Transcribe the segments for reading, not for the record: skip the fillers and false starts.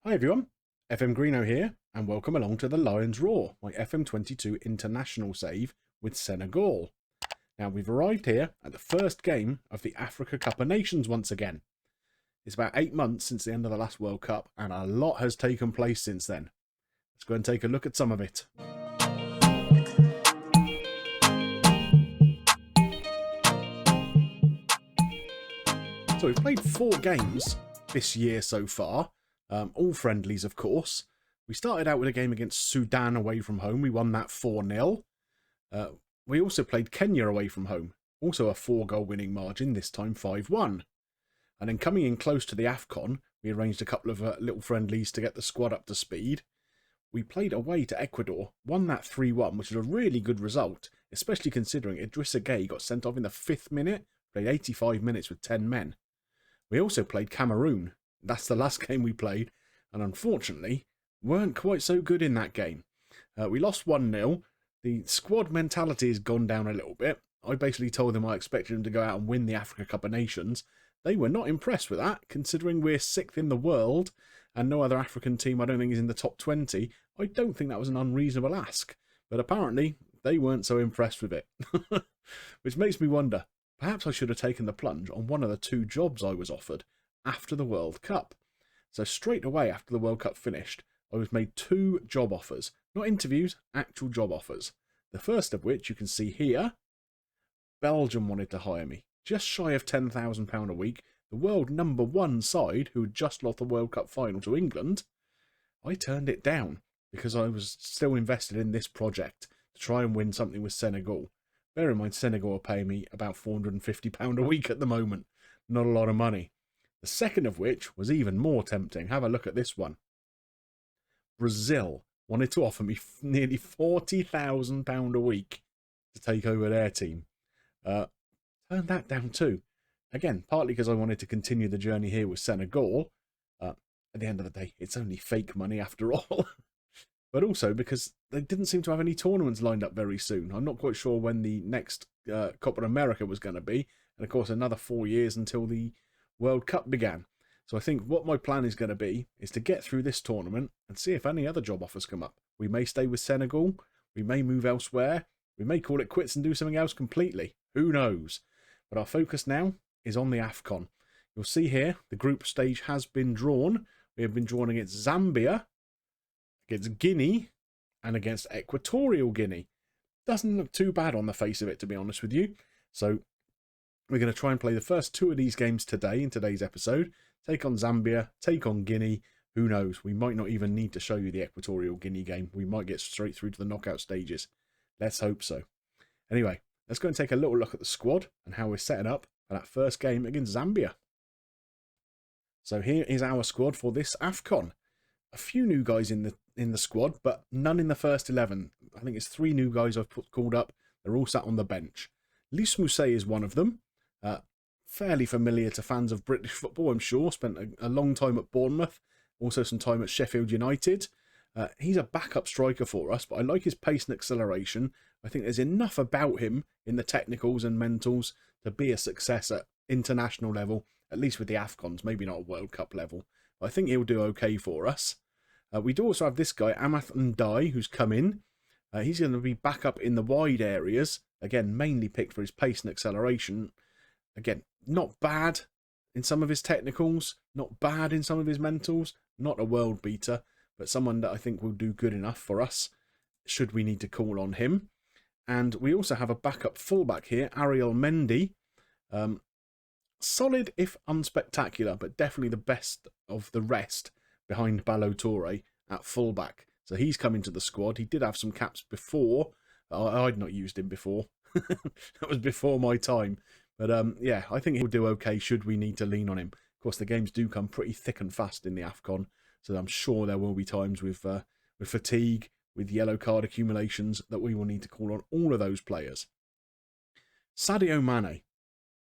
Hi everyone, FMGreeno here, and welcome along to the Lion's Roar, my FM22 international save with Senegal. Now we've arrived here at the first game of the Africa Cup of Nations once again. It's about 8 months since the end of the last World Cup, and a lot has taken place since then. Let's go and take a look at some of it. So we've played 4 games this year so far. All friendlies, of course. We started out with a game against Sudan away from home. We won that 4-0. We also played Kenya away from home. Also a 4-goal winning margin, this time 5-1. And then coming in close to the AFCON, we arranged a couple of little friendlies to get the squad up to speed. We played away to Ecuador, won that 3-1, which was a really good result, especially considering Idrissa Gueye got sent off in the 5th minute, played 85 minutes with 10 men. We also played Cameroon. That's the last game we played, and unfortunately, weren't quite so good in that game. We lost 1-0. The squad mentality has gone down a little bit. I basically told them I expected them to go out and win the Africa Cup of Nations. They were not impressed with that, considering we're 6th in the world, and no other African team I don't think is in the top 20. I don't think that was an unreasonable ask, but apparently they weren't so impressed with it. Which makes me wonder, perhaps I should have taken the plunge on one of the 2 jobs I was offered after the World Cup. So straight away after the World Cup finished, I was made 2 job offers. Not interviews, actual job offers. The first of which you can see here. Belgium wanted to hire me. Just shy of £10,000 a week. The world #1 side, who had just lost the World Cup final to England. I turned it down because I was still invested in this project to try and win something with Senegal. Bear in mind, Senegal are paying me about £450 a week at the moment. Not a lot of money. The second of which was even more tempting. Have a look at this one. Brazil wanted to offer me nearly £40,000 a week to take over their team. Turned that down too. Again, partly because I wanted to continue the journey here with Senegal. At the end of the day, it's only fake money after all. But also because they didn't seem to have any tournaments lined up very soon. I'm not quite sure when the next Copa America was going to be. And of course, another 4 years until the World Cup began. So I think what my plan is going to be is to get through this tournament and see if any other job offers come up. We may stay with Senegal. We may move elsewhere. We may call it quits and do something else completely. Who knows? But our focus now is on the AFCON. You'll see here the group stage has been drawn. We have been drawn against Zambia, against Guinea, and against Equatorial Guinea. Doesn't look too bad on the face of it, to be honest with you. So we're going to try and play the first 2 of these games today in today's episode. Take on Zambia, take on Guinea. Who knows? We might not even need to show you the Equatorial Guinea game. We might get straight through to the knockout stages. Let's hope so. Anyway, let's go and take a little look at the squad and how we're setting up for that first game against Zambia. So here is our squad for this AFCON. A few new guys in the squad, but none in the first 11. I think it's 3 new guys I've called up. They're all sat on the bench. Lys Mousset is one of them. Fairly familiar to fans of British football, I'm sure. Spent a long time at Bournemouth, also some time at Sheffield United. He's a backup striker for us, but I like his pace and acceleration. I think there's enough about him in the technicals and mentals to be a success at international level, at least with the AFCONs, maybe not a World Cup level. But I think he'll do okay for us. We do also have this guy, Amath Ndai, who's come in. He's going to be back up in the wide areas. Again, mainly picked for his pace and acceleration. Again, not bad in some of his technicals, not bad in some of his mentals, not a world beater, but someone that I think will do good enough for us, should we need to call on him. And we also have a backup fullback here, Ariel Mendy. Solid, if unspectacular, but definitely the best of the rest behind Ballo-Touré at fullback. So he's come into the squad. He did have some caps before. I'd not used him before. That was before my time. But yeah, I think he'll do okay should we need to lean on him. Of course, the games do come pretty thick and fast in the AFCON, so I'm sure there will be times with fatigue, with yellow card accumulations, that we will need to call on all of those players. Sadio Mane.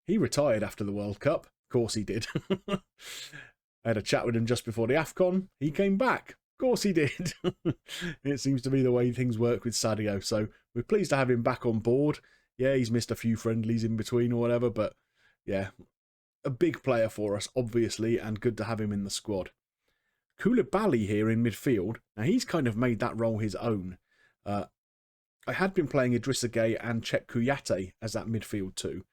He retired after the World Cup. Of course he did. I had a chat with him just before the AFCON. He came back. Of course he did. It seems to be the way things work with Sadio, so we're pleased to have him back on board. Yeah, he's missed a few friendlies in between or whatever, but yeah, a big player for us, obviously, and good to have him in the squad. Koulibaly here in midfield. Now, he's kind of made that role his own. I had been playing Idrissa Gueye and Cheick Kouyaté as that midfield too,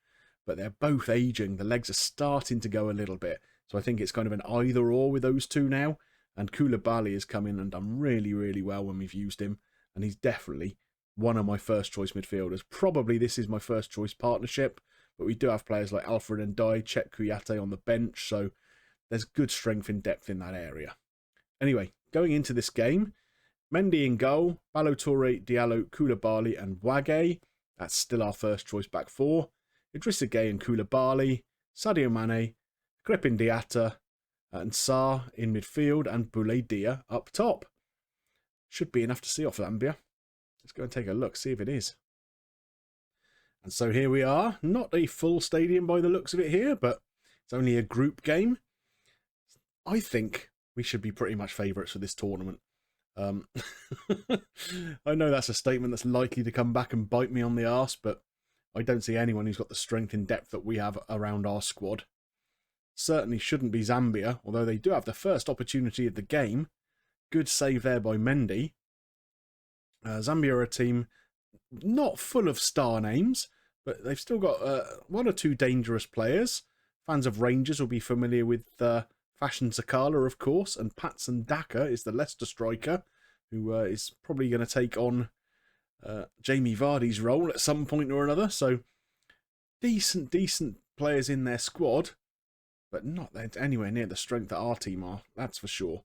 but they're both aging. The legs are starting to go a little bit, so I think it's kind of an either-or with those two now, and Koulibaly has come in and done really, really well when we've used him, and he's definitely one of my first-choice midfielders. Probably this is my first-choice partnership, but we do have players like Alfred Ndiaye, Cheick Kouyaté on the bench, so there's good strength and depth in that area. Anyway, going into this game, Mendy in goal, Ballo-Touré, Diallo, Koulibaly and Wagué. That's still our first choice back four. Idrissa Gueye and Koulibaly, Sadio Mane, Crépin Diatta and Sarr in midfield, and Boulaye Dia up top. Should be enough to see off Zambia. Let's go and take a look, see if it is. And so here we are. Not a full stadium by the looks of it here, but it's only a group game. I think we should be pretty much favourites for this tournament. I know that's a statement that's likely to come back and bite me on the arse, but I don't see anyone who's got the strength and depth that we have around our squad. Certainly shouldn't be Zambia, although they do have the first opportunity of the game. Good save there by Mendy. Zambia are a team not full of star names, but they've still got one or two dangerous players. Fans of Rangers will be familiar with Fashion Sakala, of course, and Patson Daka is the Leicester striker, who is probably going to take on Jamie Vardy's role at some point or another. So, decent players in their squad, but not anywhere near the strength that our team are, that's for sure.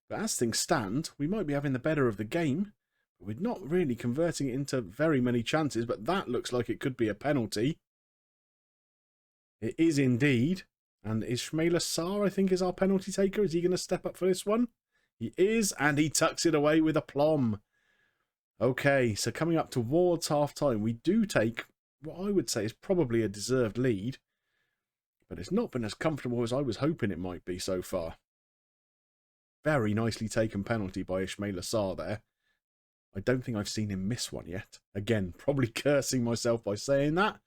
But as things stand, we might be having the better of the game, but we're not really converting it into very many chances, but that looks like it could be a penalty. It is indeed. And Ismaila Sarr, I think, is our penalty taker. Is he going to step up for this one? He is, and he tucks it away with aplomb. Okay, so coming up towards half-time, we do take what I would say is probably a deserved lead, but it's not been as comfortable as I was hoping it might be so far. Very nicely taken penalty by Ismaila Sarr there. I don't think I've seen him miss one yet. Again, probably cursing myself by saying that.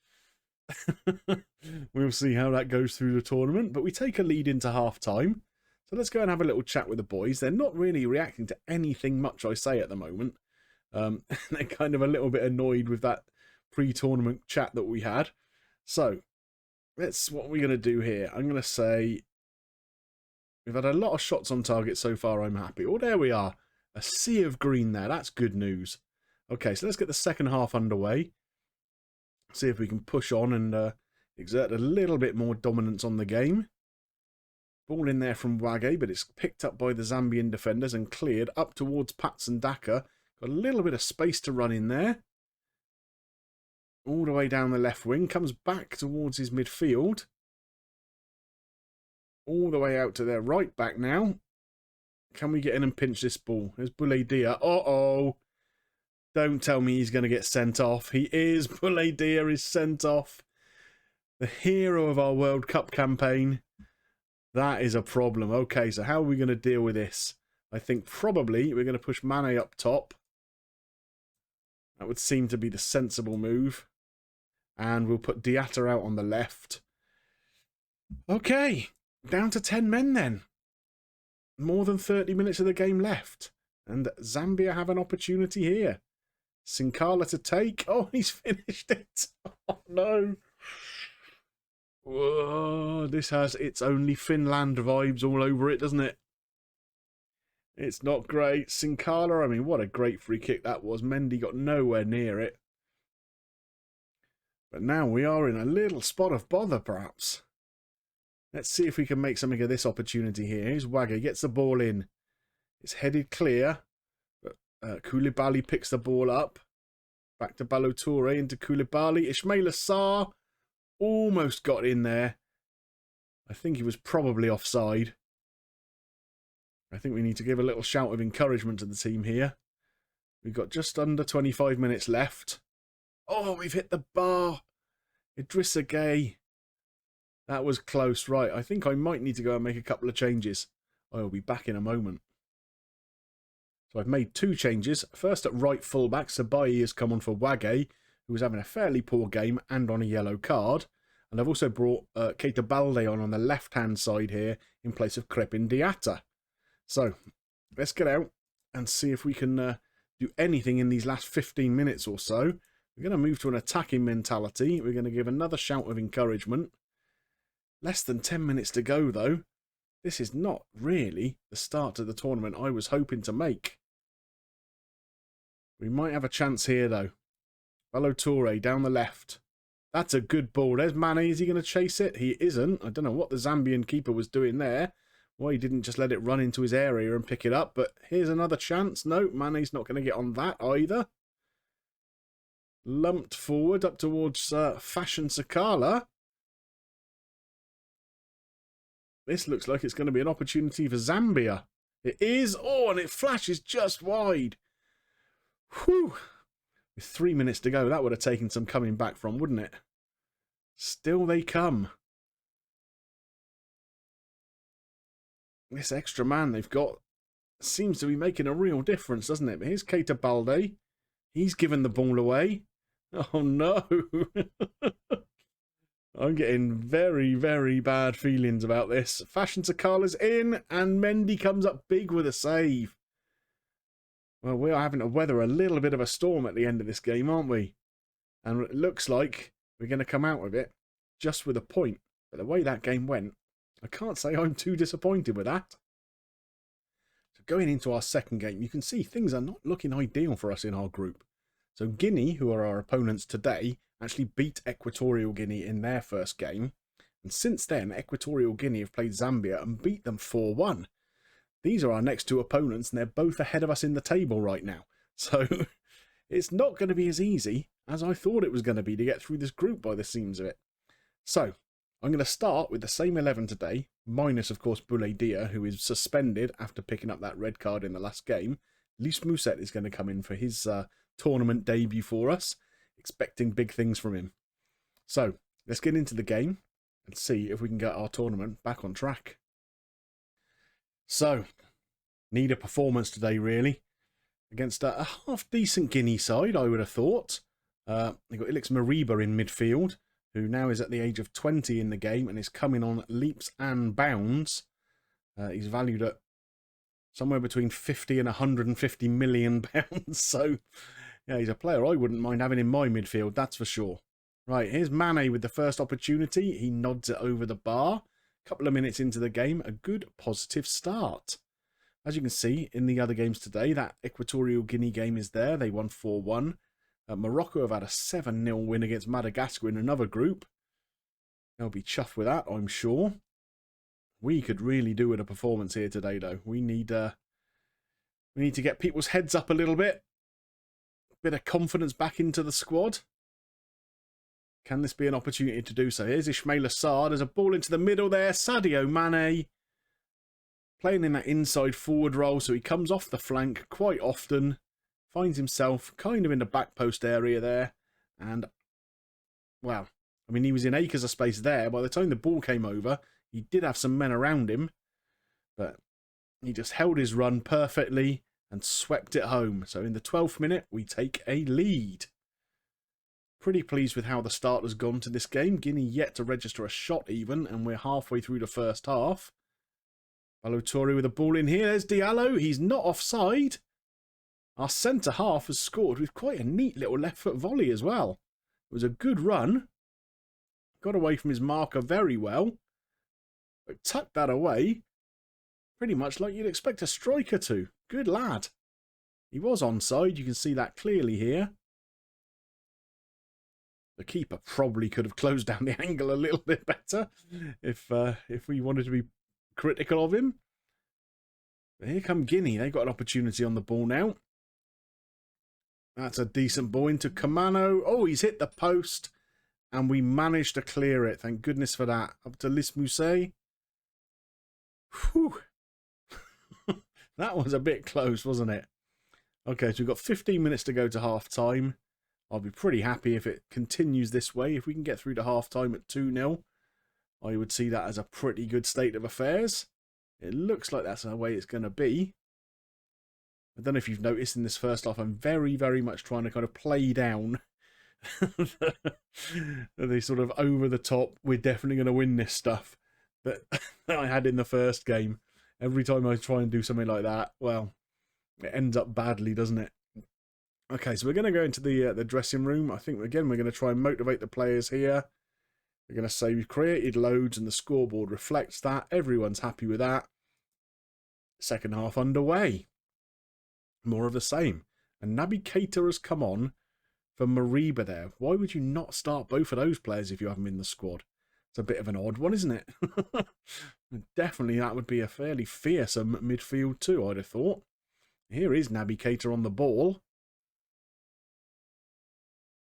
We'll see how that goes through the tournament, but we take a lead into half-time. So let's go and have a little chat with the boys. They're not really reacting to anything much I say at the moment. They're kind of a little bit annoyed with that pre-tournament chat that we had. So, what we're going to do here. I'm going to say we've had a lot of shots on target so far. I'm happy. Oh, there we are. A sea of green there. That's good news. Okay, so let's get the second half underway. See if we can push on and exert a little bit more dominance on the game. Ball in there from Wagué, but it's picked up by the Zambian defenders and cleared up towards Patson Daka. Got a little bit of space to run in there. All the way down the left wing. Comes back towards his midfield. All the way out to their right back now. Can we get in and pinch this ball? There's Boulaye Dia. Uh-oh. Don't tell me he's going to get sent off. He is. Boulaye Dia is sent off. The hero of our World Cup campaign. That is a problem. Okay, so how are we going to deal with this? I think probably we're going to push Mane up top. That would seem to be the sensible move. And we'll put Diatta out on the left. Okay, down to 10 men then. More than 30 minutes of the game left. And Zambia have an opportunity here. Sinkala to take. Oh, he's finished it. Oh, no. Whoa, this has its only Finland vibes all over it, doesn't it? It's not great. Sinkala, I mean, what a great free kick that was. Mendy got nowhere near it. But now we are in a little spot of bother, perhaps. Let's see if we can make something of this opportunity here. Here's Wagué, gets the ball in. It's headed clear. Koulibaly picks the ball up. Back to Ballo-Touré into Koulibaly. Ismaila Sarr almost got in there. I think he was probably offside. I think we need to give a little shout of encouragement to the team here. We've got just under 25 minutes left. Oh, we've hit the bar. Idrissa Gueye. That was close. Right, I think I might need to go and make a couple of changes. I'll be back in a moment. So I've made two changes. First at right fullback, Sabai has come on for Wagué, who was having a fairly poor game and on a yellow card. And I've also brought Keita Balde on the left-hand side here in place of Crépin Diatta. So, let's get out and see if we can do anything in these last 15 minutes or so. We're going to move to an attacking mentality. We're going to give another shout of encouragement. Less than 10 minutes to go, though. This is not really the start to the tournament I was hoping to make. We might have a chance here, though. Balotore down the left. That's a good ball. There's Mane. Is he going to chase it? He isn't. I don't know what the Zambian keeper was doing there. Why he didn't just let it run into his area and pick it up. But here's another chance. No, Mane's not going to get on that either. Lumped forward up towards Fashion Sakala. This looks like it's going to be an opportunity for Zambia. It is. Oh, and it flashes just wide. Whew. With 3 minutes to go, that would have taken some coming back from, wouldn't it? Still they come. This extra man they've got seems to be making a real difference, doesn't it? But here's Keita Balde. He's given the ball away. Oh, no. I'm getting very, very bad feelings about this. Fashion Sakala's in, and Mendy comes up big with a save. Well, we are having to weather a little bit of a storm at the end of this game, aren't we? And it looks like we're going to come out of it just with a point. But the way that game went, I can't say I'm too disappointed with that. So going into our second game, you can see things are not looking ideal for us in our group. So Guinea, who are our opponents today, actually beat Equatorial Guinea in their first game. And since then, Equatorial Guinea have played Zambia and beat them 4-1. These are our next two opponents, and they're both ahead of us in the table right now. So it's not going to be as easy as I thought it was going to be to get through this group by the seams of it. So I'm going to start with the same 11 today, minus, of course, Bouladia, who is suspended after picking up that red card in the last game. Lys Mousset is going to come in for his tournament debut for us, expecting big things from him. So let's get into the game and see if we can get our tournament back on track. So, need a performance today, really. Against a half-decent Guinea side, I would have thought. They've got Ilix Mariba in midfield, who now is at the age of 20 in the game and is coming on leaps and bounds. He's valued at somewhere between 50 and 150 million pounds. So, yeah, he's a player I wouldn't mind having in my midfield, that's for sure. Right, here's Mane with the first opportunity. He nods it over the bar. Couple of minutes into the game, a good positive start. As you can see in the other games today, that Equatorial Guinea game is there. They won 4-1. Morocco have had a 7-0 win against Madagascar in another group. They'll be chuffed with that, I'm sure. We could really do with a performance here today, though. We need to get people's heads up a little bit. A bit of confidence back into the squad. Can this be an opportunity to do so? Here's Ismail Assar. There's a ball into the middle there. Sadio Mane playing in that inside forward role. So he comes off the flank quite often. Finds himself kind of in the back post area there. And, well, I mean, he was in acres of space there. By the time the ball came over, he did have some men around him. But he just held his run perfectly and swept it home. So in the 12th minute, we take a lead. Pretty pleased with how the start has gone to this game. Guinea yet to register a shot even, and we're halfway through the first half. Balotore with a ball in here. There's Diallo. He's not offside. Our centre-half has scored with quite a neat little left-foot volley as well. It was a good run. Got away from his marker very well. But tucked that away pretty much like you'd expect a striker to. Good lad. He was onside. You can see that clearly here. The keeper probably could have closed down the angle a little bit better if we wanted to be critical of him. But here come Guinea. They've got an opportunity on the ball now. That's a decent ball into Kamano. Oh, he's hit the post. And we managed to clear it. Thank goodness for that. Up to Lys Mousset. Whew. That was a bit close, wasn't it? Okay, so we've got 15 minutes to go to half-time. I'll be pretty happy if it continues this way. If we can get through to half-time at 2-0, I would see that as a pretty good state of affairs. It looks like that's the way it's going to be. I don't know if you've noticed in this first half, I'm very, very much trying to kind of play down the sort of over the top, we're definitely going to win this stuff that I had in the first game. Every time I try and do something like that, well, it ends up badly, doesn't it? Okay, so we're going to go into the dressing room. I think, again, we're going to try and motivate the players here. We're going to say we've created loads and the scoreboard reflects that. Everyone's happy with that. Second half underway. More of the same. And Naby Keita has come on for Mariba there. Why would you not start both of those players if you have them in the squad? It's a bit of an odd one, isn't it? Definitely that would be a fairly fearsome midfield too, I'd have thought. Here is Naby Keita on the ball.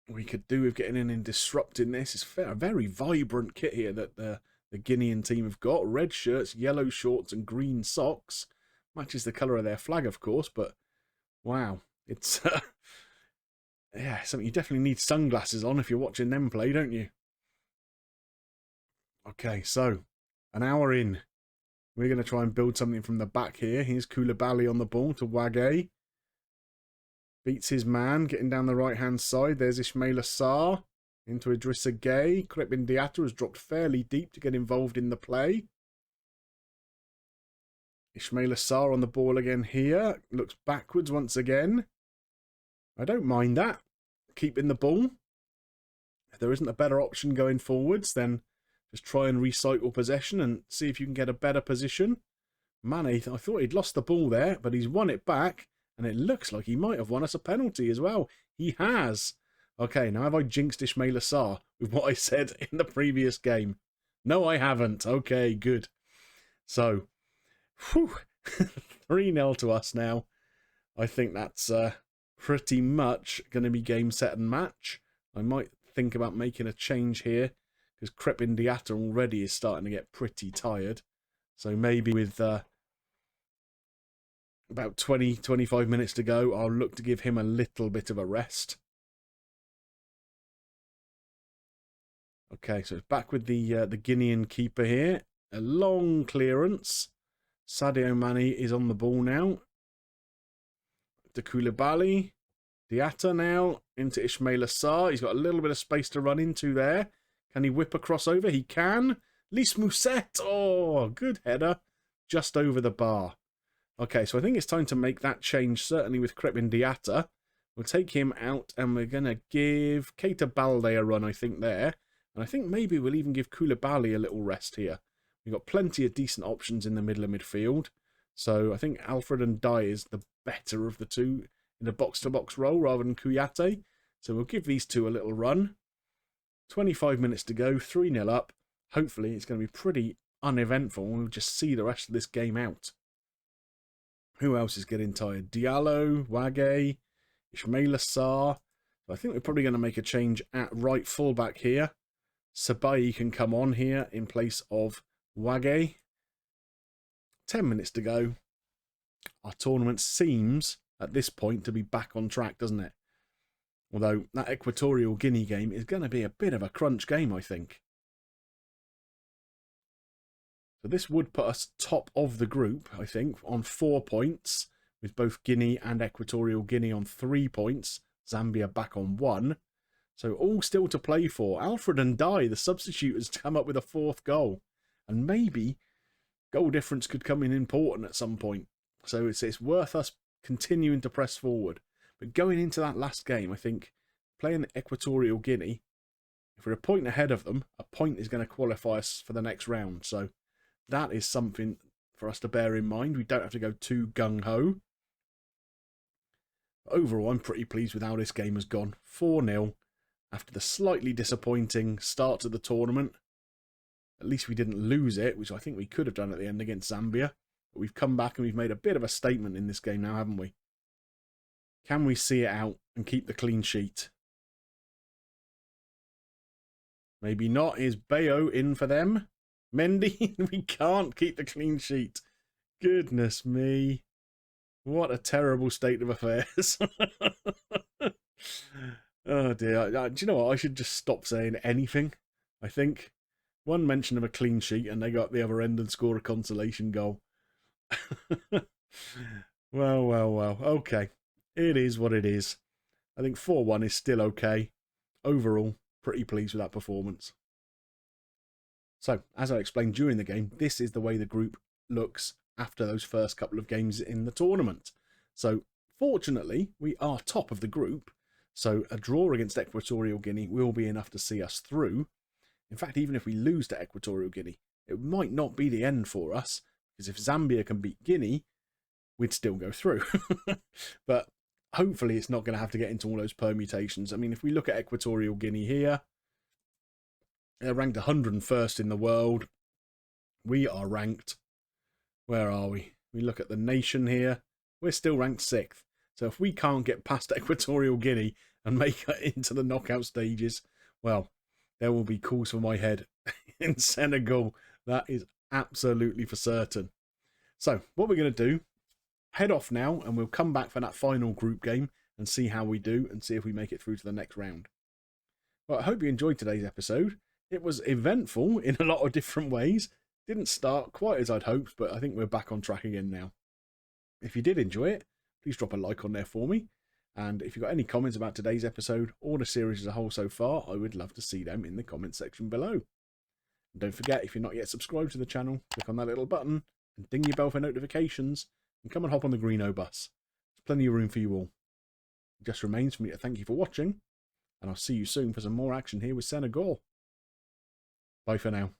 We could do with getting in and disrupting this. It's a very vibrant kit here that the Guinean team have got. Red shirts, yellow shorts and green socks. Matches the colour of their flag, of course, but wow. It's, yeah, something you definitely need sunglasses on if you're watching them play, don't you? Okay, so, an hour in. We're going to try and build something from the back here. Here's Koulibaly on the ball to Wage. Beats his man, getting down the right-hand side. There's Ismaila Sarr into Idrissa Gueye. Crepin Diatta has dropped fairly deep to get involved in the play. Ismaila Sarr on the ball again here. Looks backwards once again. I don't mind that. Keeping the ball. If there isn't a better option going forwards, then just try and recycle possession and see if you can get a better position. Mane, I thought he'd lost the ball there, but he's won it back. And it looks like he might have won us a penalty as well. He has. Okay, now have I jinxed Ismaila Sarr with what I said in the previous game? No, I haven't. Okay, good. So, 3-0 to us now. I think that's pretty much going to be game, set and match. I might think about making a change here because Crepin Diatta already is starting to get pretty tired. So maybe with about 20-25 minutes to go, I'll look to give him a little bit of a rest. Okay, so it's back with the Guinean keeper here. A long clearance. Sadio Mane is on the ball now. To Koulibaly. Diatta now into Ismaila Sarr. He's got a little bit of space to run into there. Can he whip a crossover? He can. Lys Mousset. Oh, good header. Just over the bar. Okay, so I think it's time to make that change, certainly with Crepin Diatta. We'll take him out and we're going to give Keita Balde a run, I think, there. And I think maybe we'll even give Koulibaly a little rest here. We've got plenty of decent options in the middle of midfield. So I think Alfred and Dye is the better of the two in the box-to-box role rather than Kouyaté. So we'll give these two a little run. 25 minutes to go, 3-0 up. Hopefully it's going to be pretty uneventful and we'll just see the rest of this game out. Who else is getting tired? Diallo, Wage, Ismaila Sarr. I think we're probably going to make a change at right fullback here. Sabai can come on here in place of Wage. 10 minutes to go. Our tournament seems, at this point, to be back on track, doesn't it? Although that Equatorial Guinea game is going to be a bit of a crunch game, I think. So this would put us top of the group, I think, on 4 points, with both Guinea and Equatorial Guinea on 3 points. Zambia back on 1. So all still to play for. Alfred and Dye, the substitute, has come up with a 4th goal. And maybe goal difference could come in important at some point. So it's worth us continuing to press forward. But going into that last game, I think, playing Equatorial Guinea, if we're a point ahead of them, a point is going to qualify us for the next round. So that is something for us to bear in mind. We don't have to go too gung-ho. Overall, I'm pretty pleased with how this game has gone. 4-0 after the slightly disappointing start to the tournament. At least we didn't lose it, which I think we could have done at the end against Zambia. But we've come back and we've made a bit of a statement in this game now, haven't we? Can we see it out and keep the clean sheet? Maybe not. Is Bayo in for them? Mendy, we can't keep the clean sheet. Goodness me. What a terrible state of affairs. Oh dear. Do you know what? I should just stop saying anything, I think. One mention of a clean sheet and they got the other end and score a consolation goal. Well. Okay. It is what it is. I think 4-1 is still okay. Overall, pretty pleased with that performance. So, as I explained during the game, this is the way the group looks after those first couple of games in the tournament. So fortunately, we are top of the group, so a draw against Equatorial Guinea will be enough to see us through. In fact, even if we lose to Equatorial Guinea, it might not be the end for us, because if Zambia can beat Guinea, we'd still go through. But hopefully it's not going to have to get into all those permutations. I mean, if we look at Equatorial Guinea here, they're ranked 101st in the world. We are ranked, where are we? We look at the nation here, we're still ranked 6th. So if we can't get past Equatorial Guinea and make it into the knockout stages, well, there will be calls for my head in Senegal. That is absolutely for certain. So what we're going to do, head off now, and we'll come back for that final group game and see how we do and see if we make it through to the next round. Well, I hope you enjoyed today's episode. It was eventful in a lot of different ways. Didn't start quite as I'd hoped, but I think we're back on track again now. If you did enjoy it, please drop a like on there for me. And if you've got any comments about today's episode or the series as a whole so far, I would love to see them in the comment section below. And don't forget, if you're not yet subscribed to the channel, click on that little button and ding your bell for notifications and come and hop on the Greenobus. There's plenty of room for you all. It just remains for me to thank you for watching, and I'll see you soon for some more action here with Senegal. Bye for now.